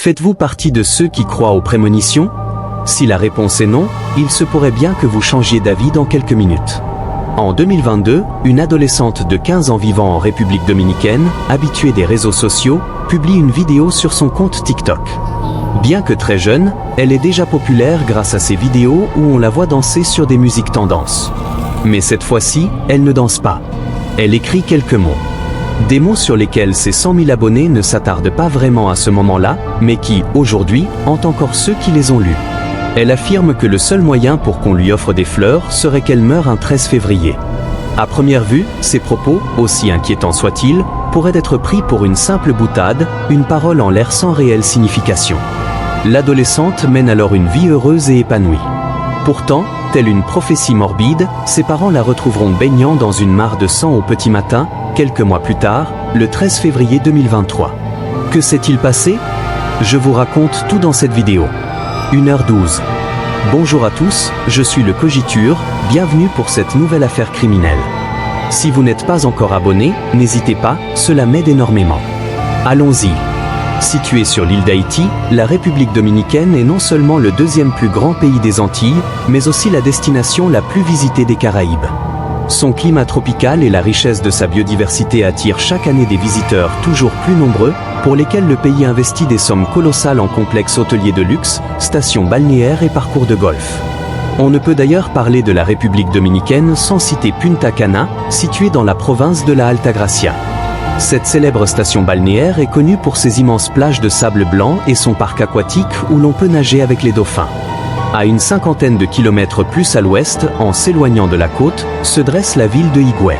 Faites-vous partie de ceux qui croient aux prémonitions? Si la réponse est non, il se pourrait bien que vous changiez d'avis dans quelques minutes. En 2022, une adolescente de 15 ans vivant en République dominicaine, habituée des réseaux sociaux, publie une vidéo sur son compte TikTok. Bien que très jeune, elle est déjà populaire grâce à ses vidéos où on la voit danser sur des musiques tendances. Mais cette fois-ci, elle ne danse pas. Elle écrit quelques mots. Des mots sur lesquels ses 100 000 abonnés ne s'attardent pas vraiment à ce moment-là, mais qui, aujourd'hui, hantent encore ceux qui les ont lus. Elle affirme que le seul moyen pour qu'on lui offre des fleurs serait qu'elle meure un 13 février. À première vue, ces propos, aussi inquiétants soient-ils, pourraient être pris pour une simple boutade, une parole en l'air sans réelle signification. L'adolescente mène alors une vie heureuse et épanouie. Pourtant, telle une prophétie morbide, ses parents la retrouveront baignant dans une mare de sang au petit matin, quelques mois plus tard, le 13 février 2023. Que s'est-il passé? Je vous raconte tout dans cette vidéo. 1h12. Bonjour à tous, je suis le Cogiture, bienvenue pour cette nouvelle affaire criminelle. Si vous n'êtes pas encore abonné, n'hésitez pas, cela m'aide énormément. Allons-y. Située sur l'île d'Haïti, la République dominicaine est non seulement le deuxième plus grand pays des Antilles, mais aussi la destination la plus visitée des Caraïbes. Son climat tropical et la richesse de sa biodiversité attirent chaque année des visiteurs toujours plus nombreux, pour lesquels le pays investit des sommes colossales en complexes hôteliers de luxe, stations balnéaires et parcours de golf. On ne peut d'ailleurs parler de la République dominicaine sans citer Punta Cana, située dans la province de la Altagracia. Cette célèbre station balnéaire est connue pour ses immenses plages de sable blanc et son parc aquatique où l'on peut nager avec les dauphins. À une cinquantaine de kilomètres plus à l'ouest, en s'éloignant de la côte, se dresse la ville de Higüey.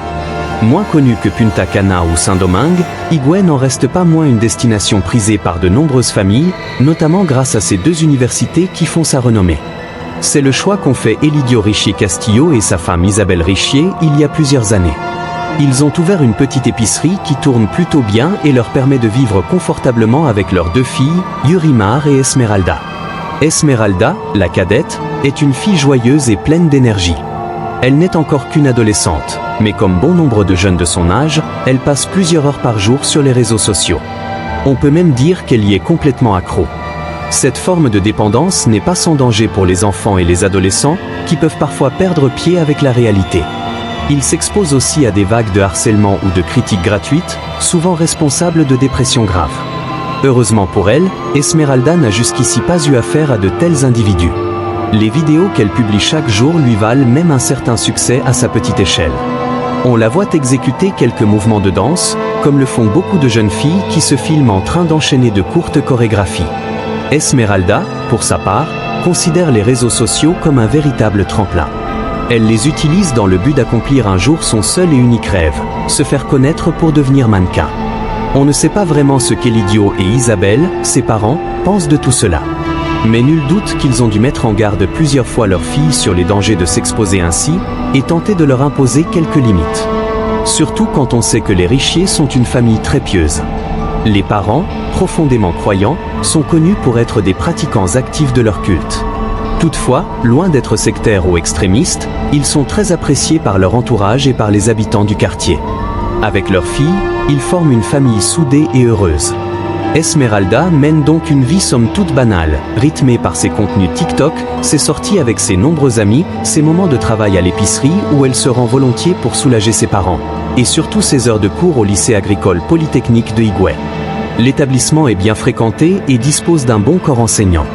Moins connue que Punta Cana ou Saint-Domingue, Higüey n'en reste pas moins une destination prisée par de nombreuses familles, notamment grâce à ses deux universités qui font sa renommée. C'est le choix qu'ont fait Elidio Richier Castillo et sa femme Isabelle Richier il y a plusieurs années. Ils ont ouvert une petite épicerie qui tourne plutôt bien et leur permet de vivre confortablement avec leurs deux filles, Yurimar et Esmeralda. Esmeralda, la cadette, est une fille joyeuse et pleine d'énergie. Elle n'est encore qu'une adolescente, mais comme bon nombre de jeunes de son âge, elle passe plusieurs heures par jour sur les réseaux sociaux. On peut même dire qu'elle y est complètement accro. Cette forme de dépendance n'est pas sans danger pour les enfants et les adolescents, qui peuvent parfois perdre pied avec la réalité. Ils s'exposent aussi à des vagues de harcèlement ou de critiques gratuites, souvent responsables de dépressions graves. Heureusement pour elle, Esmeralda n'a jusqu'ici pas eu affaire à de tels individus. Les vidéos qu'elle publie chaque jour lui valent même un certain succès à sa petite échelle. On la voit exécuter quelques mouvements de danse, comme le font beaucoup de jeunes filles qui se filment en train d'enchaîner de courtes chorégraphies. Esmeralda, pour sa part, considère les réseaux sociaux comme un véritable tremplin. Elle les utilise dans le but d'accomplir un jour son seul et unique rêve, se faire connaître pour devenir mannequin. On ne sait pas vraiment ce qu'Elidio et Isabelle, ses parents, pensent de tout cela. Mais nul doute qu'ils ont dû mettre en garde plusieurs fois leurs filles sur les dangers de s'exposer ainsi, et tenter de leur imposer quelques limites. Surtout quand on sait que les Richier sont une famille très pieuse. Les parents, profondément croyants, sont connus pour être des pratiquants actifs de leur culte. Toutefois, loin d'être sectaires ou extrémistes, ils sont très appréciés par leur entourage et par les habitants du quartier. Avec leurs filles, ils forment une famille soudée et heureuse. Esmeralda mène donc une vie somme toute banale, rythmée par ses contenus TikTok, ses sorties avec ses nombreux amis, ses moments de travail à l'épicerie où elle se rend volontiers pour soulager ses parents, et surtout ses heures de cours au lycée agricole polytechnique de Higüey. L'établissement est bien fréquenté et dispose d'un bon corps enseignant.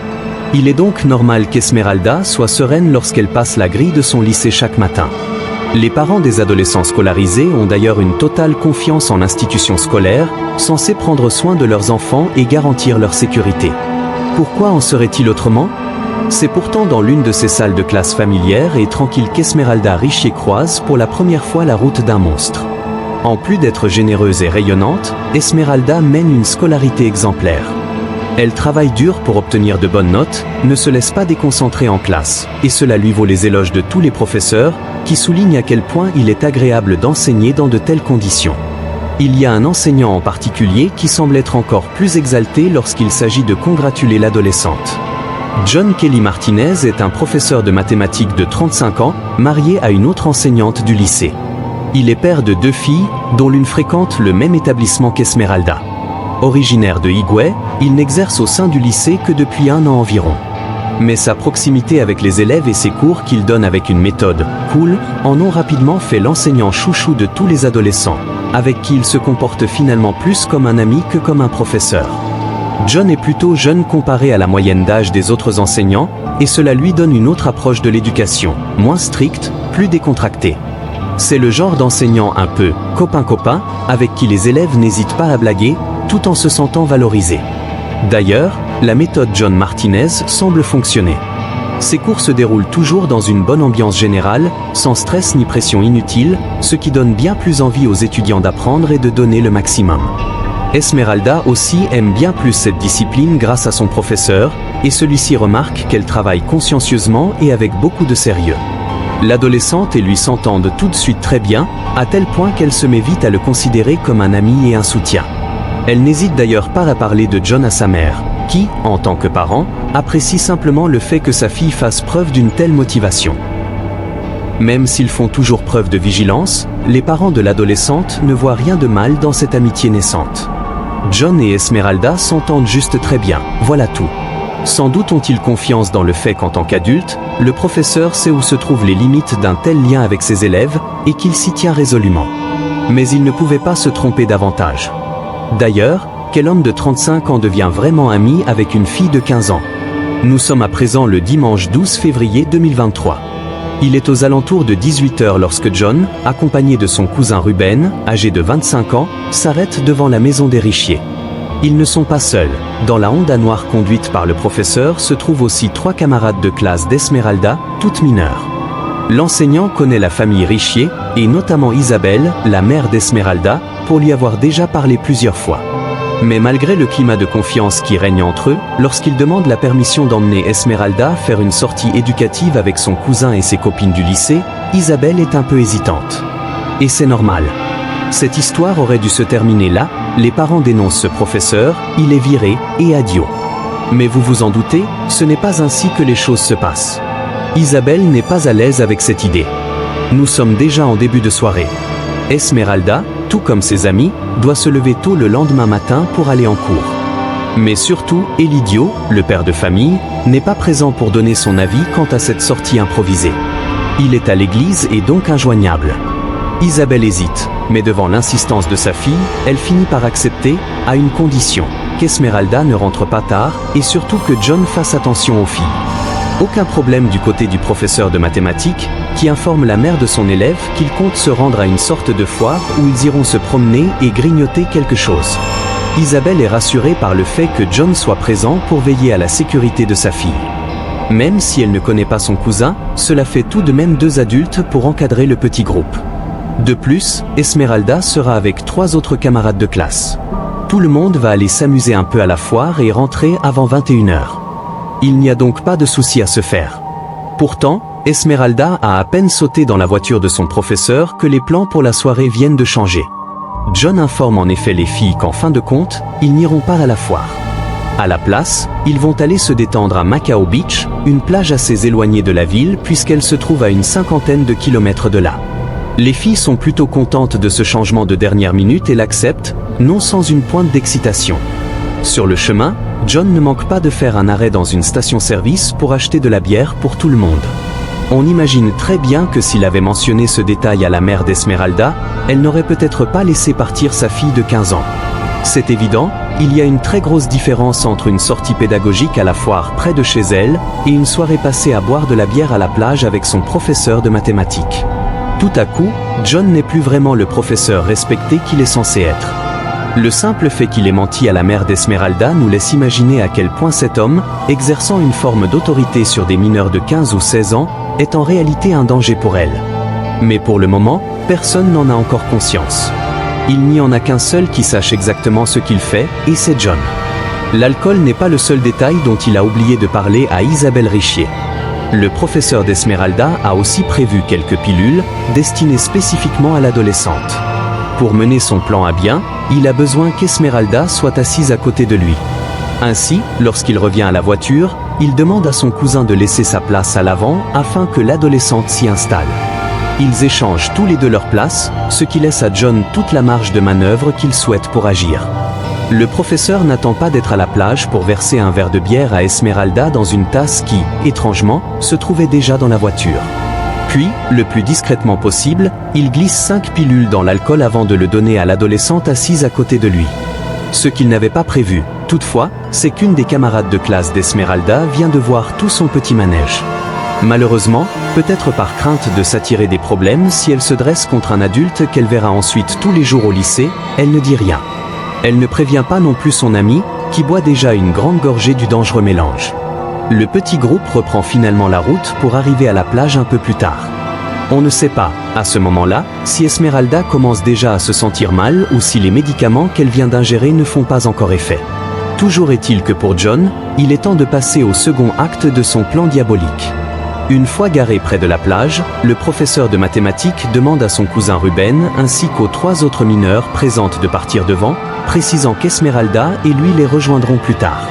Il est donc normal qu'Esmeralda soit sereine lorsqu'elle passe la grille de son lycée chaque matin. Les parents des adolescents scolarisés ont d'ailleurs une totale confiance en l'institution scolaire, censée prendre soin de leurs enfants et garantir leur sécurité. Pourquoi en serait-il autrement? C'est pourtant dans l'une de ces salles de classe familières et tranquille qu'Esmeralda Richier croise pour la première fois la route d'un monstre. En plus d'être généreuse et rayonnante, Esmeralda mène une scolarité exemplaire. Elle travaille dur pour obtenir de bonnes notes, ne se laisse pas déconcentrer en classe, et cela lui vaut les éloges de tous les professeurs, qui soulignent à quel point il est agréable d'enseigner dans de telles conditions. Il y a un enseignant en particulier qui semble être encore plus exalté lorsqu'il s'agit de congratuler l'adolescente. John Kelly Martinez est un professeur de mathématiques de 35 ans, marié à une autre enseignante du lycée. Il est père de 2 filles, dont l'une fréquente le même établissement qu'Esmeralda. Originaire de Higüey, il n'exerce au sein du lycée que depuis 1 an environ. Mais sa proximité avec les élèves et ses cours qu'il donne avec une méthode cool en ont rapidement fait l'enseignant chouchou de tous les adolescents, avec qui il se comporte finalement plus comme un ami que comme un professeur. John est plutôt jeune comparé à la moyenne d'âge des autres enseignants, et cela lui donne une autre approche de l'éducation, moins stricte, plus décontractée. C'est le genre d'enseignant un peu copain-copain, avec qui les élèves n'hésitent pas à blaguer, tout en se sentant valorisés. D'ailleurs, la méthode John Martinez semble fonctionner. Ses cours se déroulent toujours dans une bonne ambiance générale, sans stress ni pression inutile, ce qui donne bien plus envie aux étudiants d'apprendre et de donner le maximum. Esmeralda aussi aime bien plus cette discipline grâce à son professeur, et celui-ci remarque qu'elle travaille consciencieusement et avec beaucoup de sérieux. L'adolescente et lui s'entendent tout de suite très bien, à tel point qu'elle se met vite à le considérer comme un ami et un soutien. Elle n'hésite d'ailleurs pas à parler de John à sa mère, qui, en tant que parent, apprécie simplement le fait que sa fille fasse preuve d'une telle motivation. Même s'ils font toujours preuve de vigilance, les parents de l'adolescente ne voient rien de mal dans cette amitié naissante. John et Esmeralda s'entendent juste très bien, voilà tout. Sans doute ont-ils confiance dans le fait qu'en tant qu'adulte, le professeur sait où se trouvent les limites d'un tel lien avec ses élèves et qu'il s'y tient résolument. Mais il ne pouvait pas se tromper davantage. D'ailleurs, quel homme de 35 ans devient vraiment ami avec une fille de 15 ans? Nous sommes à présent le dimanche 12 février 2023. Il est aux alentours de 18h lorsque John, accompagné de son cousin Ruben, âgé de 25 ans, s'arrête devant la maison des Richier. Ils ne sont pas seuls. Dans la Honda noire conduite par le professeur se trouvent aussi 3 camarades de classe d'Esmeralda, toutes mineures. L'enseignant connaît la famille Richier, et notamment Isabelle, la mère d'Esmeralda, pour lui avoir déjà parlé plusieurs fois. Mais malgré le climat de confiance qui règne entre eux, lorsqu'il demande la permission d'emmener Esmeralda faire une sortie éducative avec son cousin et ses copines du lycée, Isabelle est un peu hésitante. Et c'est normal. Cette histoire aurait dû se terminer là, les parents dénoncent ce professeur, il est viré, et adieu. Mais vous vous en doutez, ce n'est pas ainsi que les choses se passent. Isabelle n'est pas à l'aise avec cette idée. Nous sommes déjà en début de soirée. Esmeralda, tout comme ses amis, doit se lever tôt le lendemain matin pour aller en cours. Mais surtout, Elidio, le père de famille, n'est pas présent pour donner son avis quant à cette sortie improvisée. Il est à l'église et donc injoignable. Isabelle hésite, mais devant l'insistance de sa fille, elle finit par accepter, à une condition, qu'Esmeralda ne rentre pas tard, et surtout que John fasse attention aux filles. Aucun problème du côté du professeur de mathématiques, qui informe la mère de son élève qu'il compte se rendre à une sorte de foire où ils iront se promener et grignoter quelque chose. Isabelle est rassurée par le fait que John soit présent pour veiller à la sécurité de sa fille. Même si elle ne connaît pas son cousin, cela fait tout de même 2 adultes pour encadrer le petit groupe. De plus, Esmeralda sera avec 3 autres camarades de classe. Tout le monde va aller s'amuser un peu à la foire et rentrer avant 21h. Il n'y a donc pas de souci à se faire. Pourtant, Esmeralda a à peine sauté dans la voiture de son professeur que les plans pour la soirée viennent de changer. John informe en effet les filles qu'en fin de compte, ils n'iront pas à la foire. À la place, ils vont aller se détendre à Macao Beach, une plage assez éloignée de la ville puisqu'elle se trouve à une 50aine de kilomètres de là. Les filles sont plutôt contentes de ce changement de dernière minute et l'acceptent, non sans une pointe d'excitation. Sur le chemin, John ne manque pas de faire un arrêt dans une station-service pour acheter de la bière pour tout le monde. On imagine très bien que s'il avait mentionné ce détail à la mère d'Esmeralda, elle n'aurait peut-être pas laissé partir sa fille de 15 ans. C'est évident, il y a une très grosse différence entre une sortie pédagogique à la foire près de chez elle et une soirée passée à boire de la bière à la plage avec son professeur de mathématiques. Tout à coup, John n'est plus vraiment le professeur respecté qu'il est censé être. Le simple fait qu'il ait menti à la mère d'Esmeralda nous laisse imaginer à quel point cet homme, exerçant une forme d'autorité sur des mineurs de 15 ou 16 ans, est en réalité un danger pour elle. Mais pour le moment, personne n'en a encore conscience. Il n'y en a qu'un seul qui sache exactement ce qu'il fait, et c'est John. L'alcool n'est pas le seul détail dont il a oublié de parler à Isabelle Richier. Le professeur d'Esmeralda a aussi prévu quelques pilules, destinées spécifiquement à l'adolescente. Pour mener son plan à bien, il a besoin qu'Esmeralda soit assise à côté de lui. Ainsi, lorsqu'il revient à la voiture, il demande à son cousin de laisser sa place à l'avant afin que l'adolescente s'y installe. Ils échangent tous les deux leur place, ce qui laisse à John toute la marge de manœuvre qu'il souhaite pour agir. Le professeur n'attend pas d'être à la plage pour verser un verre de bière à Esmeralda dans une tasse qui, étrangement, se trouvait déjà dans la voiture. Puis, le plus discrètement possible, il glisse 5 pilules dans l'alcool avant de le donner à l'adolescente assise à côté de lui. Ce qu'il n'avait pas prévu, toutefois, c'est qu'une des camarades de classe d'Esmeralda vient de voir tout son petit manège. Malheureusement, peut-être par crainte de s'attirer des problèmes si elle se dresse contre un adulte qu'elle verra ensuite tous les jours au lycée, elle ne dit rien. Elle ne prévient pas non plus son ami, qui boit déjà une grande gorgée du dangereux mélange. Le petit groupe reprend finalement la route pour arriver à la plage un peu plus tard. On ne sait pas, à ce moment-là, si Esmeralda commence déjà à se sentir mal ou si les médicaments qu'elle vient d'ingérer ne font pas encore effet. Toujours est-il que pour John, il est temps de passer au second acte de son plan diabolique. Une fois garé près de la plage, le professeur de mathématiques demande à son cousin Ruben ainsi qu'aux 3 autres mineurs présentes de partir devant, précisant qu'Esmeralda et lui les rejoindront plus tard.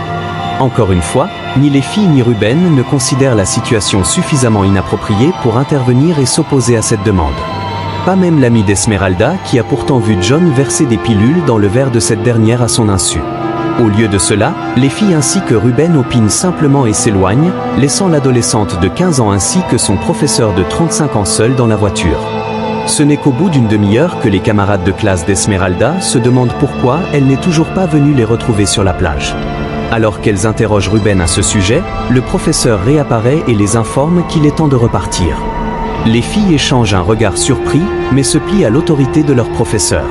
Encore une fois, ni les filles ni Ruben ne considèrent la situation suffisamment inappropriée pour intervenir et s'opposer à cette demande. Pas même l'ami d'Esmeralda qui a pourtant vu John verser des pilules dans le verre de cette dernière à son insu. Au lieu de cela, les filles ainsi que Ruben opinent simplement et s'éloignent, laissant l'adolescente de 15 ans ainsi que son professeur de 35 ans seul dans la voiture. Ce n'est qu'au bout d'une demi-heure que les camarades de classe d'Esmeralda se demandent pourquoi elle n'est toujours pas venue les retrouver sur la plage. Alors qu'elles interrogent Ruben à ce sujet, le professeur réapparaît et les informe qu'il est temps de repartir. Les filles échangent un regard surpris, mais se plient à l'autorité de leur professeur.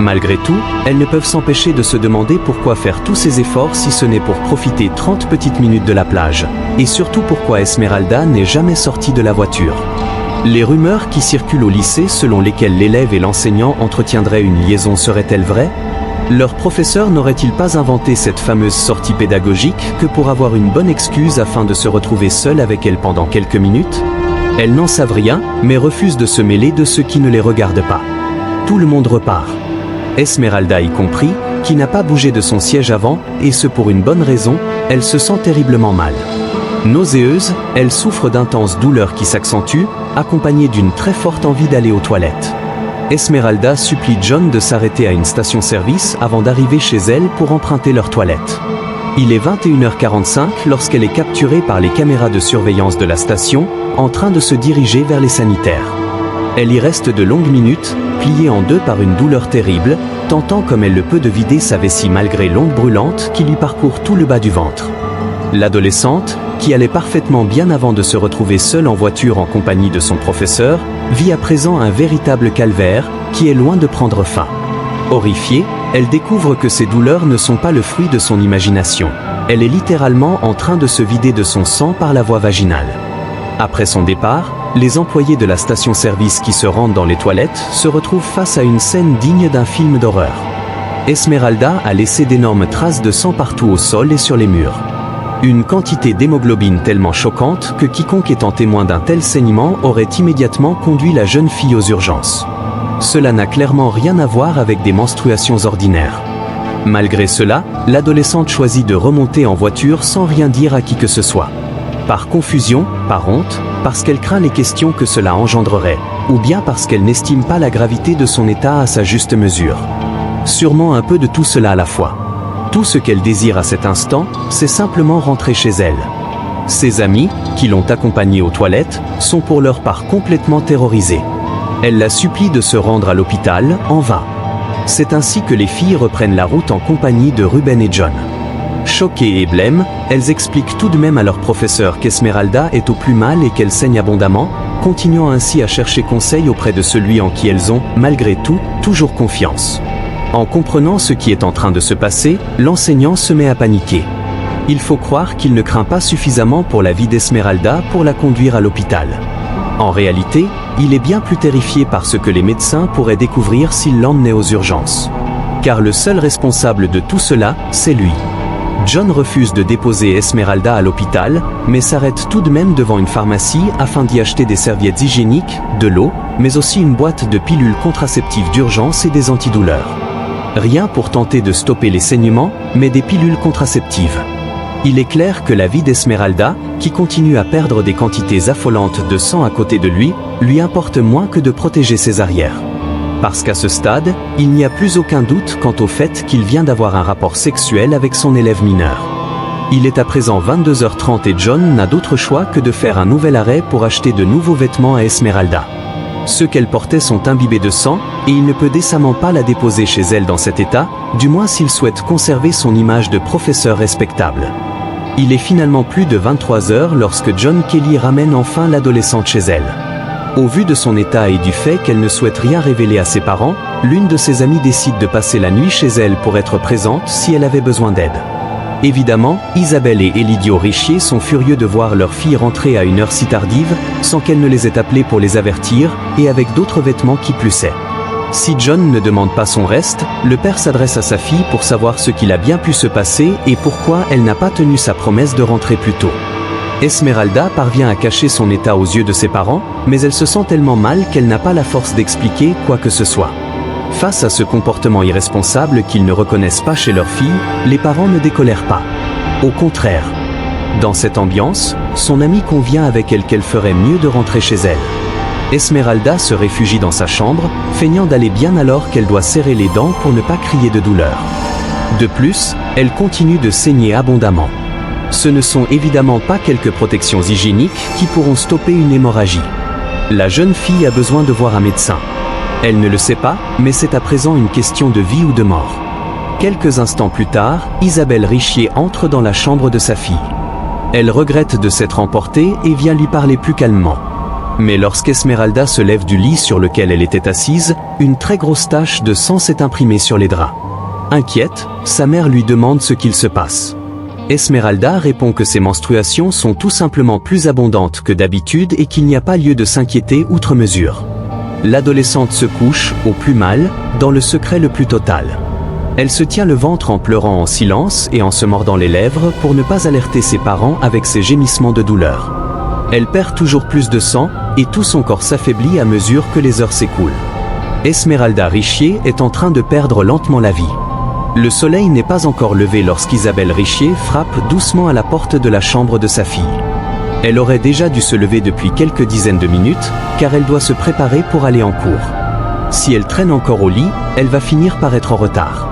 Malgré tout, elles ne peuvent s'empêcher de se demander pourquoi faire tous ces efforts si ce n'est pour profiter 30 petites minutes de la plage, et surtout pourquoi Esmeralda n'est jamais sortie de la voiture. Les rumeurs qui circulent au lycée selon lesquelles l'élève et l'enseignant entretiendraient une liaison seraient-elles vraies ? Leur professeur n'aurait-il pas inventé cette fameuse sortie pédagogique que pour avoir une bonne excuse afin de se retrouver seul avec elle pendant quelques minutes ? Elles n'en savent rien, mais refusent de se mêler de ce qui ne les regarde pas. Tout le monde repart. Esmeralda y compris, qui n'a pas bougé de son siège avant, et ce pour une bonne raison, elle se sent terriblement mal. Nauséeuse, elle souffre d'intenses douleurs qui s'accentuent, accompagnées d'une très forte envie d'aller aux toilettes. Esmeralda supplie John de s'arrêter à une station-service avant d'arriver chez elle pour emprunter leur toilette. Il est 21h45 lorsqu'elle est capturée par les caméras de surveillance de la station, en train de se diriger vers les sanitaires. Elle y reste de longues minutes, pliée en deux par une douleur terrible, tentant comme elle le peut de vider sa vessie malgré l'onde brûlante qui lui parcourt tout le bas du ventre. L'adolescente, qui allait parfaitement bien avant de se retrouver seule en voiture en compagnie de son professeur, vit à présent un véritable calvaire qui est loin de prendre fin. Horrifiée, elle découvre que ces douleurs ne sont pas le fruit de son imagination. Elle est littéralement en train de se vider de son sang par la voie vaginale. Après son départ, les employés de la station-service qui se rendent dans les toilettes se retrouvent face à une scène digne d'un film d'horreur. Esmeralda a laissé d'énormes traces de sang partout au sol et sur les murs. Une quantité d'hémoglobine tellement choquante que quiconque étant témoin d'un tel saignement aurait immédiatement conduit la jeune fille aux urgences. Cela n'a clairement rien à voir avec des menstruations ordinaires. Malgré cela, l'adolescente choisit de remonter en voiture sans rien dire à qui que ce soit. Par confusion, par honte, parce qu'elle craint les questions que cela engendrerait, ou bien parce qu'elle n'estime pas la gravité de son état à sa juste mesure. Sûrement un peu de tout cela à la fois. Tout ce qu'elle désire à cet instant, c'est simplement rentrer chez elle. Ses amis, qui l'ont accompagnée aux toilettes, sont pour leur part complètement terrorisés. Elle la supplie de se rendre à l'hôpital, en vain. C'est ainsi que les filles reprennent la route en compagnie de Ruben et John. Choquées et blêmes, elles expliquent tout de même à leur professeur qu'Esmeralda est au plus mal et qu'elle saigne abondamment, continuant ainsi à chercher conseil auprès de celui en qui elles ont, malgré tout, toujours confiance. En comprenant ce qui est en train de se passer, l'enseignant se met à paniquer. Il faut croire qu'il ne craint pas suffisamment pour la vie d'Esmeralda pour la conduire à l'hôpital. En réalité, il est bien plus terrifié par ce que les médecins pourraient découvrir s'il l'emmenait aux urgences. Car le seul responsable de tout cela, c'est lui. John refuse de déposer Esmeralda à l'hôpital, mais s'arrête tout de même devant une pharmacie afin d'y acheter des serviettes hygiéniques, de l'eau, mais aussi une boîte de pilules contraceptives d'urgence et des antidouleurs. Rien pour tenter de stopper les saignements, mais des pilules contraceptives. Il est clair que la vie d'Esmeralda, qui continue à perdre des quantités affolantes de sang à côté de lui importe moins que de protéger ses arrières. Parce qu'à ce stade, il n'y a plus aucun doute quant au fait qu'il vient d'avoir un rapport sexuel avec son élève mineur. Il est à présent 22h30 et John n'a d'autre choix que de faire un nouvel arrêt pour acheter de nouveaux vêtements à Esmeralda. Ceux qu'elle portait sont imbibés de sang, et il ne peut décemment pas la déposer chez elle dans cet état, du moins s'il souhaite conserver son image de professeur respectable. Il est finalement plus de 23h lorsque John Kelly ramène enfin l'adolescente chez elle. Au vu de son état et du fait qu'elle ne souhaite rien révéler à ses parents, l'une de ses amies décide de passer la nuit chez elle pour être présente si elle avait besoin d'aide. Évidemment, Isabelle et Elidio Richier sont furieux de voir leur fille rentrer à une heure si tardive, sans qu'elle ne les ait appelés pour les avertir, et avec d'autres vêtements qui plussaient. Si John ne demande pas son reste, le père s'adresse à sa fille pour savoir ce qu'il a bien pu se passer et pourquoi elle n'a pas tenu sa promesse de rentrer plus tôt. Esmeralda parvient à cacher son état aux yeux de ses parents, mais elle se sent tellement mal qu'elle n'a pas la force d'expliquer quoi que ce soit. Face à ce comportement irresponsable qu'ils ne reconnaissent pas chez leur fille, les parents ne décolèrent pas. Au contraire. Dans cette ambiance, son amie convient avec elle qu'elle ferait mieux de rentrer chez elle. Esmeralda se réfugie dans sa chambre, feignant d'aller bien alors qu'elle doit serrer les dents pour ne pas crier de douleur. De plus, elle continue de saigner abondamment. Ce ne sont évidemment pas quelques protections hygiéniques qui pourront stopper une hémorragie. La jeune fille a besoin de voir un médecin. Elle ne le sait pas, mais c'est à présent une question de vie ou de mort. Quelques instants plus tard, Isabelle Richier entre dans la chambre de sa fille. Elle regrette de s'être emportée et vient lui parler plus calmement. Mais lorsqu'Esmeralda se lève du lit sur lequel elle était assise, une très grosse tache de sang s'est imprimée sur les draps. Inquiète, sa mère lui demande ce qu'il se passe. Esmeralda répond que ses menstruations sont tout simplement plus abondantes que d'habitude et qu'il n'y a pas lieu de s'inquiéter outre mesure. L'adolescente se couche, au plus mal, dans le secret le plus total. Elle se tient le ventre en pleurant en silence et en se mordant les lèvres pour ne pas alerter ses parents avec ses gémissements de douleur. Elle perd toujours plus de sang, et tout son corps s'affaiblit à mesure que les heures s'écoulent. Esmeralda Richier est en train de perdre lentement la vie. Le soleil n'est pas encore levé lorsqu'Isabelle Richier frappe doucement à la porte de la chambre de sa fille. Elle aurait déjà dû se lever depuis quelques dizaines de minutes, car elle doit se préparer pour aller en cours. Si elle traîne encore au lit, elle va finir par être en retard.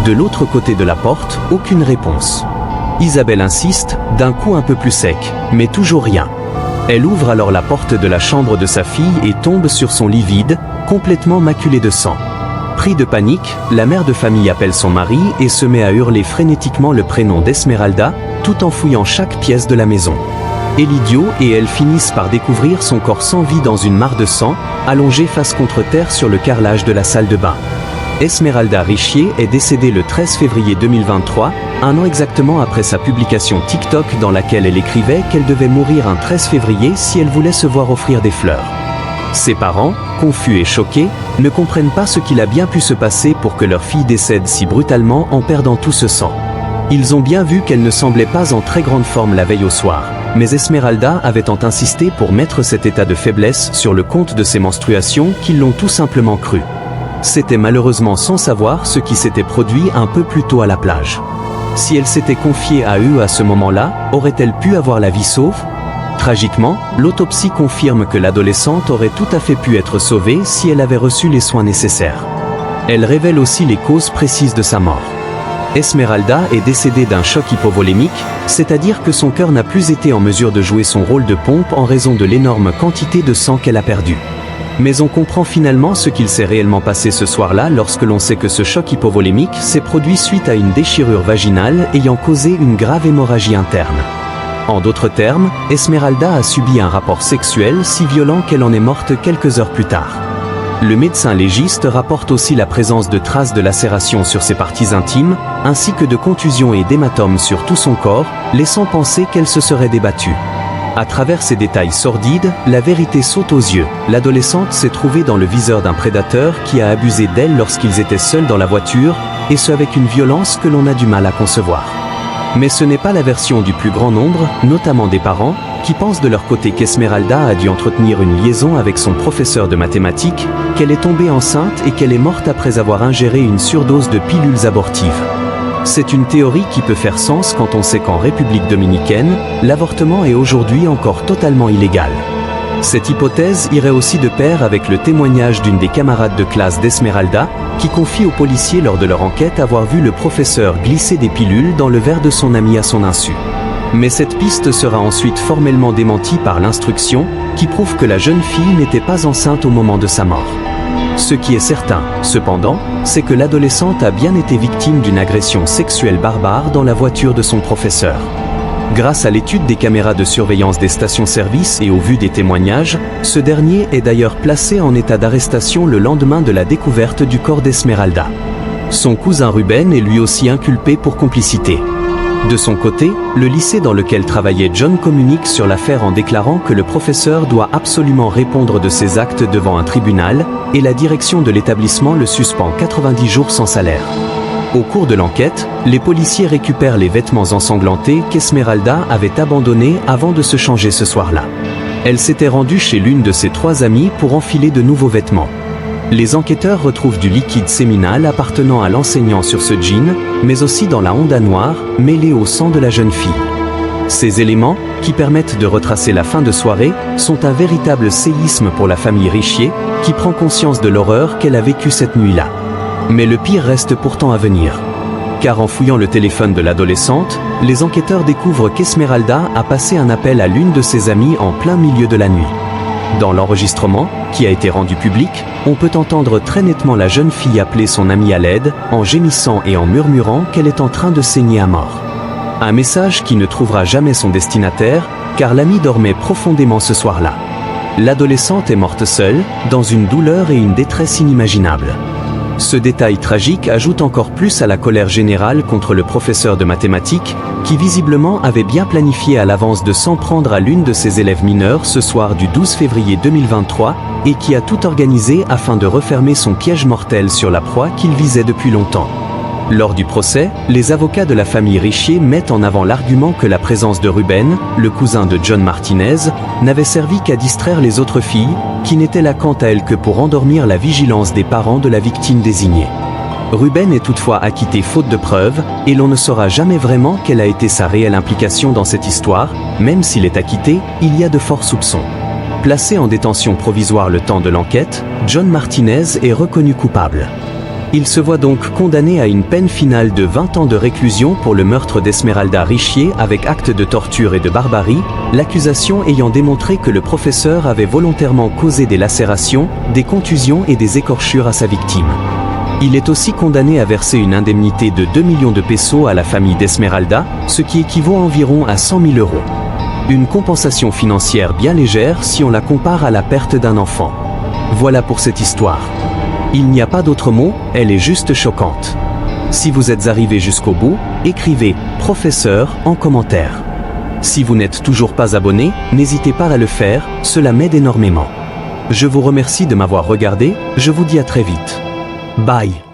De l'autre côté de la porte, aucune réponse. Isabelle insiste, d'un coup un peu plus sec, mais toujours rien. Elle ouvre alors la porte de la chambre de sa fille et tombe sur son lit vide, complètement maculé de sang. Pris de panique, la mère de famille appelle son mari et se met à hurler frénétiquement le prénom d'Esmeralda, tout en fouillant chaque pièce de la maison. Elidio et elle finissent par découvrir son corps sans vie dans une mare de sang, allongé face contre terre sur le carrelage de la salle de bain. Esmeralda Richier est décédée le 13 février 2023, un an exactement après sa publication TikTok dans laquelle elle écrivait qu'elle devait mourir un 13 février si elle voulait se voir offrir des fleurs. Ses parents, confus et choqués, ne comprennent pas ce qu'il a bien pu se passer pour que leur fille décède si brutalement en perdant tout ce sang. Ils ont bien vu qu'elle ne semblait pas en très grande forme la veille au soir, mais Esmeralda avait tant insisté pour mettre cet état de faiblesse sur le compte de ses menstruations qu'ils l'ont tout simplement cru. C'était malheureusement sans savoir ce qui s'était produit un peu plus tôt à la plage. Si elle s'était confiée à eux à ce moment-là, aurait-elle pu avoir la vie sauve ? Tragiquement, l'autopsie confirme que l'adolescente aurait tout à fait pu être sauvée si elle avait reçu les soins nécessaires. Elle révèle aussi les causes précises de sa mort. Esmeralda est décédée d'un choc hypovolémique, c'est-à-dire que son cœur n'a plus été en mesure de jouer son rôle de pompe en raison de l'énorme quantité de sang qu'elle a perdu. Mais on comprend finalement ce qu'il s'est réellement passé ce soir-là lorsque l'on sait que ce choc hypovolémique s'est produit suite à une déchirure vaginale ayant causé une grave hémorragie interne. En d'autres termes, Esmeralda a subi un rapport sexuel si violent qu'elle en est morte quelques heures plus tard. Le médecin légiste rapporte aussi la présence de traces de lacération sur ses parties intimes, ainsi que de contusions et d'hématomes sur tout son corps, laissant penser qu'elle se serait débattue. À travers ces détails sordides, la vérité saute aux yeux. L'adolescente s'est trouvée dans le viseur d'un prédateur qui a abusé d'elle lorsqu'ils étaient seuls dans la voiture, et ce avec une violence que l'on a du mal à concevoir. Mais ce n'est pas la version du plus grand nombre, notamment des parents, qui pensent de leur côté qu'Esmeralda a dû entretenir une liaison avec son professeur de mathématiques, qu'elle est tombée enceinte et qu'elle est morte après avoir ingéré une surdose de pilules abortives. C'est une théorie qui peut faire sens quand on sait qu'en République dominicaine, l'avortement est aujourd'hui encore totalement illégal. Cette hypothèse irait aussi de pair avec le témoignage d'une des camarades de classe d'Esmeralda, qui confie aux policiers lors de leur enquête avoir vu le professeur glisser des pilules dans le verre de son ami à son insu. Mais cette piste sera ensuite formellement démentie par l'instruction, qui prouve que la jeune fille n'était pas enceinte au moment de sa mort. Ce qui est certain, cependant, c'est que l'adolescente a bien été victime d'une agression sexuelle barbare dans la voiture de son professeur. Grâce à l'étude des caméras de surveillance des stations-service et au vu des témoignages, ce dernier est d'ailleurs placé en état d'arrestation le lendemain de la découverte du corps d'Esmeralda. Son cousin Ruben est lui aussi inculpé pour complicité. De son côté, le lycée dans lequel travaillait John communique sur l'affaire en déclarant que le professeur doit absolument répondre de ses actes devant un tribunal, et la direction de l'établissement le suspend 90 jours sans salaire. Au cours de l'enquête, les policiers récupèrent les vêtements ensanglantés qu'Esmeralda avait abandonnés avant de se changer ce soir-là. Elle s'était rendue chez l'une de ses 3 amies pour enfiler de nouveaux vêtements. Les enquêteurs retrouvent du liquide séminal appartenant à l'enseignant sur ce jean, mais aussi dans la Honda noire, mêlée au sang de la jeune fille. Ces éléments, qui permettent de retracer la fin de soirée, sont un véritable séisme pour la famille Richier, qui prend conscience de l'horreur qu'elle a vécue cette nuit-là. Mais le pire reste pourtant à venir. Car en fouillant le téléphone de l'adolescente, les enquêteurs découvrent qu'Esmeralda a passé un appel à l'une de ses amies en plein milieu de la nuit. Dans l'enregistrement, qui a été rendu public, on peut entendre très nettement la jeune fille appeler son amie à l'aide, en gémissant et en murmurant qu'elle est en train de saigner à mort. Un message qui ne trouvera jamais son destinataire, car l'amie dormait profondément ce soir-là. L'adolescente est morte seule, dans une douleur et une détresse inimaginables. Ce détail tragique ajoute encore plus à la colère générale contre le professeur de mathématiques, qui visiblement avait bien planifié à l'avance de s'en prendre à l'une de ses élèves mineures ce soir du 12 février 2023, et qui a tout organisé afin de refermer son piège mortel sur la proie qu'il visait depuis longtemps. Lors du procès, les avocats de la famille Richier mettent en avant l'argument que la présence de Ruben, le cousin de John Martinez, n'avait servi qu'à distraire les autres filles, qui n'étaient là quant à elles que pour endormir la vigilance des parents de la victime désignée. Ruben est toutefois acquitté faute de preuves, et l'on ne saura jamais vraiment quelle a été sa réelle implication dans cette histoire. Même s'il est acquitté, il y a de forts soupçons. Placé en détention provisoire le temps de l'enquête, John Martinez est reconnu coupable. Il se voit donc condamné à une peine finale de 20 ans de réclusion pour le meurtre d'Esmeralda Richier avec acte de torture et de barbarie, l'accusation ayant démontré que le professeur avait volontairement causé des lacérations, des contusions et des écorchures à sa victime. Il est aussi condamné à verser une indemnité de 2 millions de pesos à la famille d'Esmeralda, ce qui équivaut environ à 100 000 euros. Une compensation financière bien légère si on la compare à la perte d'un enfant. Voilà pour cette histoire. Il n'y a pas d'autre mot, elle est juste choquante. Si vous êtes arrivé jusqu'au bout, écrivez « Professeur » en commentaire. Si vous n'êtes toujours pas abonné, n'hésitez pas à le faire, cela m'aide énormément. Je vous remercie de m'avoir regardé, je vous dis à très vite. Bye.